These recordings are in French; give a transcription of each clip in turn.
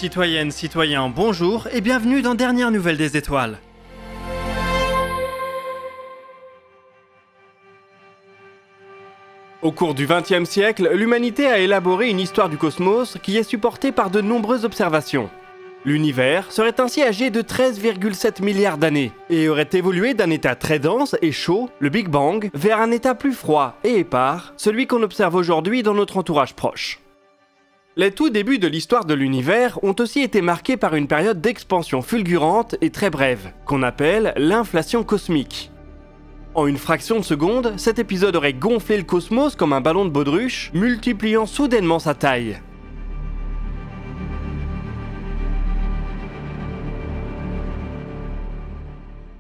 Citoyennes, citoyens, bonjour et bienvenue dans Dernières Nouvelles des Étoiles. Au cours du XXe siècle, l'humanité a élaboré une histoire du cosmos qui est supportée par de nombreuses observations. L'univers serait ainsi âgé de 13,7 milliards d'années et aurait évolué d'un état très dense et chaud, le Big Bang, vers un état plus froid et épars, celui qu'on observe aujourd'hui dans notre entourage proche. Les tout débuts de l'histoire de l'univers ont aussi été marqués par une période d'expansion fulgurante et très brève, qu'on appelle l'inflation cosmique. En une fraction de seconde, cet épisode aurait gonflé le cosmos comme un ballon de baudruche, multipliant soudainement sa taille.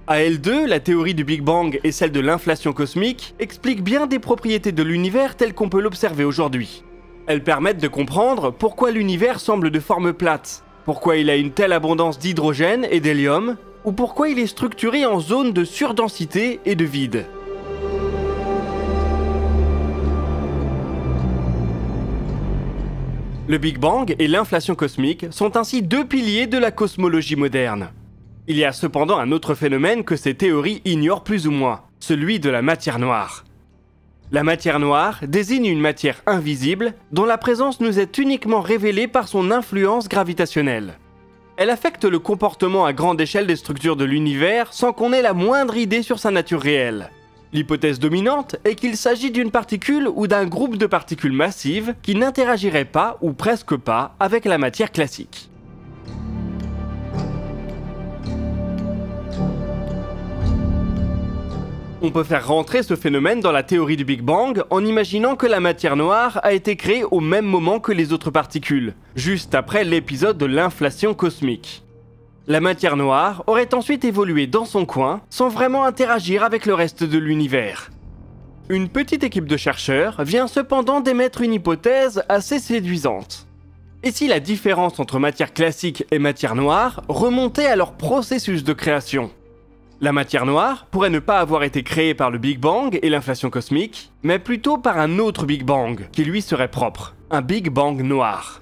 À elle deux, la théorie du Big Bang et celle de l'inflation cosmique expliquent bien des propriétés de l'univers tel qu'on peut l'observer aujourd'hui. Elles permettent de comprendre pourquoi l'univers semble de forme plate, pourquoi il a une telle abondance d'hydrogène et d'hélium, ou pourquoi il est structuré en zones de surdensité et de vide. Le Big Bang et l'inflation cosmique sont ainsi deux piliers de la cosmologie moderne. Il y a cependant un autre phénomène que ces théories ignorent plus ou moins, celui de la matière noire. La matière noire désigne une matière invisible dont la présence nous est uniquement révélée par son influence gravitationnelle. Elle affecte le comportement à grande échelle des structures de l'univers sans qu'on ait la moindre idée sur sa nature réelle. L'hypothèse dominante est qu'il s'agit d'une particule ou d'un groupe de particules massives qui n'interagirait pas ou presque pas avec la matière classique. On peut faire rentrer ce phénomène dans la théorie du Big Bang en imaginant que la matière noire a été créée au même moment que les autres particules, juste après l'épisode de l'inflation cosmique. La matière noire aurait ensuite évolué dans son coin sans vraiment interagir avec le reste de l'univers. Une petite équipe de chercheurs vient cependant d'émettre une hypothèse assez séduisante. Et si la différence entre matière classique et matière noire remontait à leur processus de création ? La matière noire pourrait ne pas avoir été créée par le Big Bang et l'inflation cosmique, mais plutôt par un autre Big Bang, qui lui serait propre, un Big Bang noir.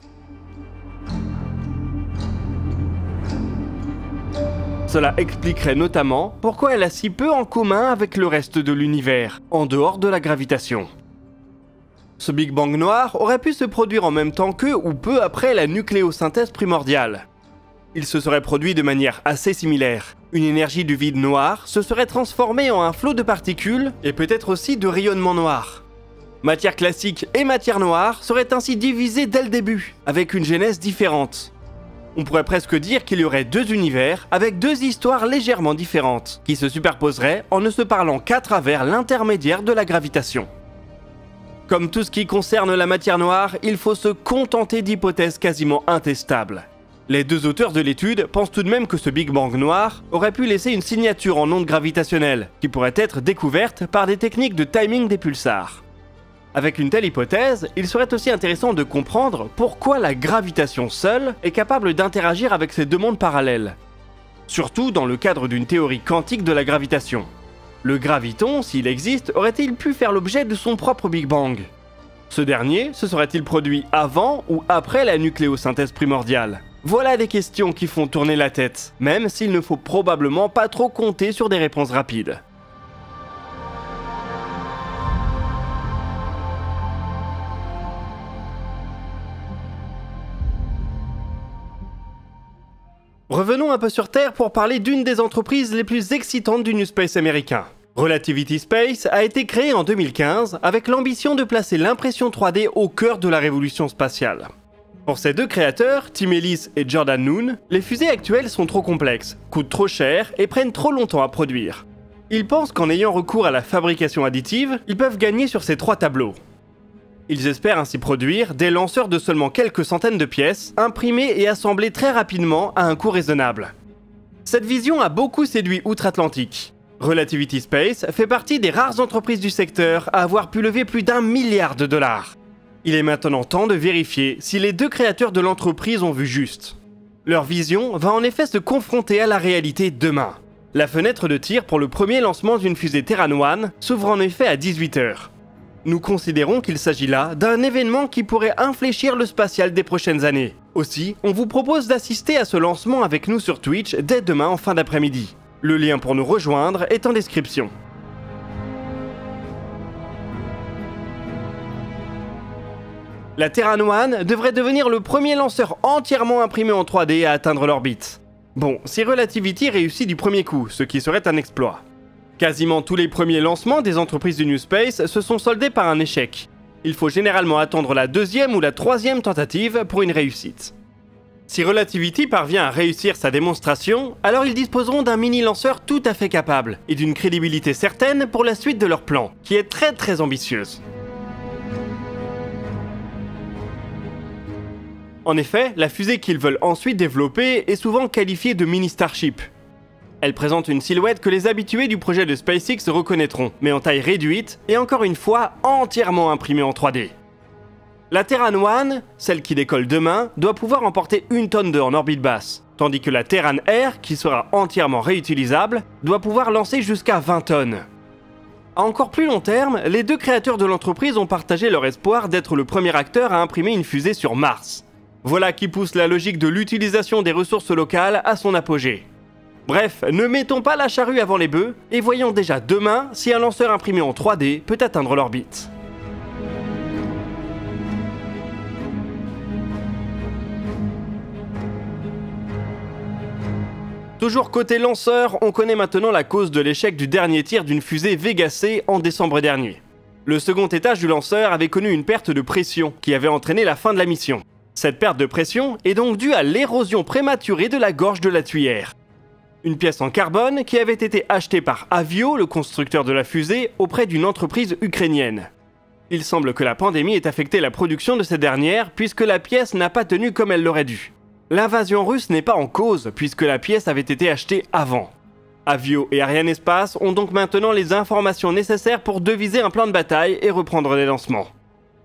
Cela expliquerait notamment pourquoi elle a si peu en commun avec le reste de l'univers, en dehors de la gravitation. Ce Big Bang noir aurait pu se produire en même temps que ou peu après la nucléosynthèse primordiale. Il se serait produit de manière assez similaire. Une énergie du vide noir se serait transformée en un flot de particules et peut-être aussi de rayonnement noir. Matière classique et matière noire seraient ainsi divisées dès le début, avec une genèse différente. On pourrait presque dire qu'il y aurait deux univers avec deux histoires légèrement différentes, qui se superposeraient en ne se parlant qu'à travers l'intermédiaire de la gravitation. Comme tout ce qui concerne la matière noire, il faut se contenter d'hypothèses quasiment intestables. Les deux auteurs de l'étude pensent tout de même que ce Big Bang noir aurait pu laisser une signature en ondes gravitationnelles, qui pourrait être découverte par des techniques de timing des pulsars. Avec une telle hypothèse, il serait aussi intéressant de comprendre pourquoi la gravitation seule est capable d'interagir avec ces deux mondes parallèles. Surtout dans le cadre d'une théorie quantique de la gravitation. Le graviton, s'il existe, aurait-il pu faire l'objet de son propre Big Bang ? Ce dernier se serait-il produit avant ou après la nucléosynthèse primordiale ? Voilà des questions qui font tourner la tête, même s'il ne faut probablement pas trop compter sur des réponses rapides. Revenons un peu sur Terre pour parler d'une des entreprises les plus excitantes du New Space américain. Relativity Space a été créé en 2015 avec l'ambition de placer l'impression 3D au cœur de la révolution spatiale. Pour ces deux créateurs, Tim Ellis et Jordan Noon, les fusées actuelles sont trop complexes, coûtent trop cher et prennent trop longtemps à produire. Ils pensent qu'en ayant recours à la fabrication additive, ils peuvent gagner sur ces trois tableaux. Ils espèrent ainsi produire des lanceurs de seulement quelques centaines de pièces, imprimés et assemblés très rapidement à un coût raisonnable. Cette vision a beaucoup séduit outre-Atlantique. Relativity Space fait partie des rares entreprises du secteur à avoir pu lever plus d'1 milliard de dollars. Il est maintenant temps de vérifier si les deux créateurs de l'entreprise ont vu juste. Leur vision va en effet se confronter à la réalité demain. La fenêtre de tir pour le premier lancement d'une fusée Terran One s'ouvre en effet à 18h. Nous considérons qu'il s'agit là d'un événement qui pourrait infléchir le spatial des prochaines années. Aussi, on vous propose d'assister à ce lancement avec nous sur Twitch dès demain en fin d'après-midi. Le lien pour nous rejoindre est en description. La Terran 1 devrait devenir le premier lanceur entièrement imprimé en 3D à atteindre l'orbite. Bon, si Relativity réussit du premier coup, ce qui serait un exploit. Quasiment tous les premiers lancements des entreprises du New Space se sont soldés par un échec. Il faut généralement attendre la deuxième ou la troisième tentative pour une réussite. Si Relativity parvient à réussir sa démonstration, alors ils disposeront d'un mini-lanceur tout à fait capable et d'une crédibilité certaine pour la suite de leur plan, qui est très ambitieuse. En effet, la fusée qu'ils veulent ensuite développer est souvent qualifiée de mini Starship. Elle présente une silhouette que les habitués du projet de SpaceX reconnaîtront, mais en taille réduite et encore une fois entièrement imprimée en 3D. La Terran 1, celle qui décolle demain, doit pouvoir emporter 1 tonne d'eau en orbite basse, tandis que la Terran Air, qui sera entièrement réutilisable, doit pouvoir lancer jusqu'à 20 tonnes. À encore plus long terme, les deux créateurs de l'entreprise ont partagé leur espoir d'être le premier acteur à imprimer une fusée sur Mars. Voilà qui pousse la logique de l'utilisation des ressources locales à son apogée. Bref, ne mettons pas la charrue avant les bœufs et voyons déjà demain si un lanceur imprimé en 3D peut atteindre l'orbite. Toujours côté lanceur, on connaît maintenant la cause de l'échec du dernier tir d'une fusée Vega C en décembre dernier. Le second étage du lanceur avait connu une perte de pression qui avait entraîné la fin de la mission. Cette perte de pression est donc due à l'érosion prématurée de la gorge de la tuyère. Une pièce en carbone qui avait été achetée par Avio, le constructeur de la fusée, auprès d'une entreprise ukrainienne. Il semble que la pandémie ait affecté la production de cette dernière puisque la pièce n'a pas tenu comme elle l'aurait dû. L'invasion russe n'est pas en cause puisque la pièce avait été achetée avant. Avio et Arianespace ont donc maintenant les informations nécessaires pour deviser un plan de bataille et reprendre les lancements.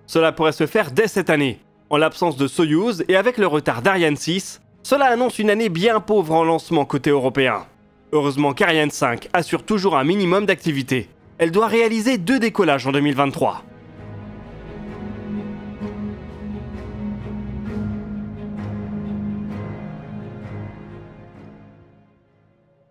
Cela pourrait se faire dès cette année. En l'absence de Soyouz et avec le retard d'Ariane 6, cela annonce une année bien pauvre en lancement côté européen. Heureusement qu'Ariane 5 assure toujours un minimum d'activité. Elle doit réaliser 2 décollages en 2023.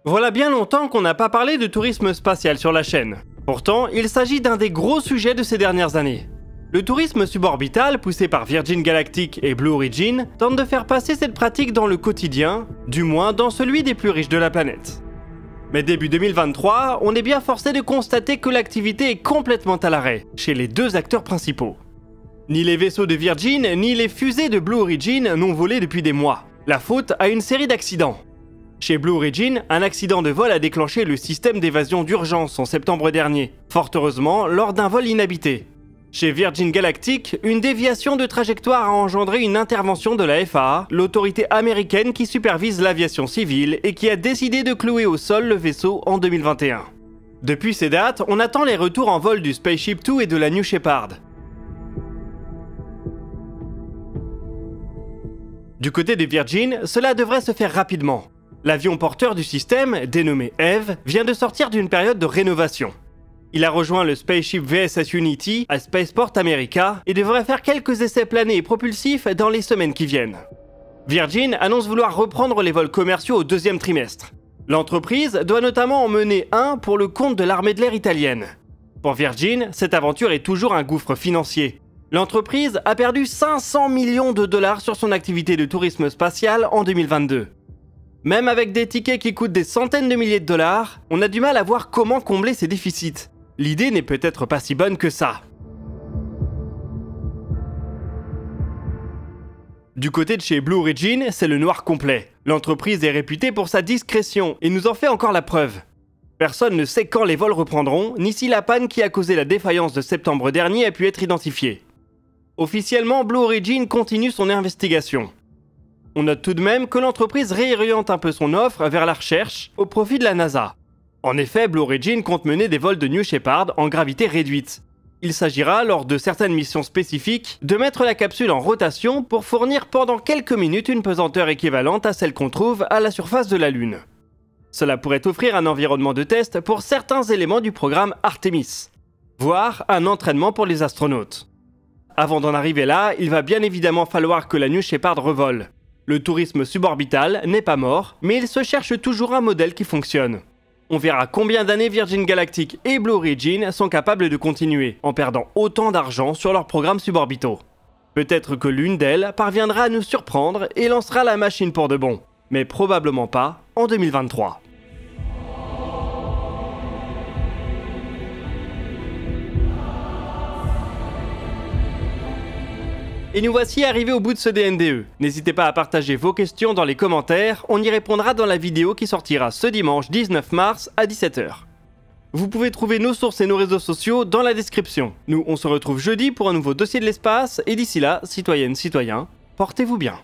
Voilà bien longtemps qu'on n'a pas parlé de tourisme spatial sur la chaîne. Pourtant, il s'agit d'un des gros sujets de ces dernières années. Le tourisme suborbital, poussé par Virgin Galactic et Blue Origin, tente de faire passer cette pratique dans le quotidien, du moins dans celui des plus riches de la planète. Mais début 2023, on est bien forcé de constater que l'activité est complètement à l'arrêt, chez les deux acteurs principaux. Ni les vaisseaux de Virgin, ni les fusées de Blue Origin n'ont volé depuis des mois. La faute à une série d'accidents. Chez Blue Origin, un accident de vol a déclenché le système d'évasion d'urgence en septembre dernier, fort heureusement lors d'un vol inhabité. Chez Virgin Galactic, une déviation de trajectoire a engendré une intervention de la FAA, l'autorité américaine qui supervise l'aviation civile et qui a décidé de clouer au sol le vaisseau en 2021. Depuis ces dates, on attend les retours en vol du Spaceship Two et de la New Shepard. Du côté des Virgin, cela devrait se faire rapidement. L'avion porteur du système, dénommé Eve, vient de sortir d'une période de rénovation. Il a rejoint le Spaceship VSS Unity à Spaceport America et devrait faire quelques essais planés et propulsifs dans les semaines qui viennent. Virgin annonce vouloir reprendre les vols commerciaux au deuxième trimestre. L'entreprise doit notamment en mener un pour le compte de l'armée de l'air italienne. Pour Virgin, cette aventure est toujours un gouffre financier. L'entreprise a perdu 500 millions de dollars sur son activité de tourisme spatial en 2022. Même avec des tickets qui coûtent des centaines de milliers de dollars, on a du mal à voir comment combler ces déficits. L'idée n'est peut-être pas si bonne que ça. Du côté de chez Blue Origin, c'est le noir complet. L'entreprise est réputée pour sa discrétion et nous en fait encore la preuve. Personne ne sait quand les vols reprendront, ni si la panne qui a causé la défaillance de septembre dernier a pu être identifiée. Officiellement, Blue Origin continue son investigation. On note tout de même que l'entreprise réoriente un peu son offre vers la recherche au profit de la NASA. En effet, Blue Origin compte mener des vols de New Shepard en gravité réduite. Il s'agira, lors de certaines missions spécifiques, de mettre la capsule en rotation pour fournir pendant quelques minutes une pesanteur équivalente à celle qu'on trouve à la surface de la Lune. Cela pourrait offrir un environnement de test pour certains éléments du programme Artemis. voire un entraînement pour les astronautes. Avant d'en arriver là, il va bien évidemment falloir que la New Shepard revole. Le tourisme suborbital n'est pas mort, mais il se cherche toujours un modèle qui fonctionne. On verra combien d'années Virgin Galactic et Blue Origin sont capables de continuer, en perdant autant d'argent sur leurs programmes suborbitaux. Peut-être que l'une d'elles parviendra à nous surprendre et lancera la machine pour de bon, mais probablement pas en 2023. Et nous voici arrivés au bout de ce DNDE. N'hésitez pas à partager vos questions dans les commentaires, on y répondra dans la vidéo qui sortira ce dimanche 19 mars à 17 h. Vous pouvez trouver nos sources et nos réseaux sociaux dans la description. Nous, on se retrouve jeudi pour un nouveau dossier de l'espace, et d'ici là, citoyennes, citoyens, portez-vous bien.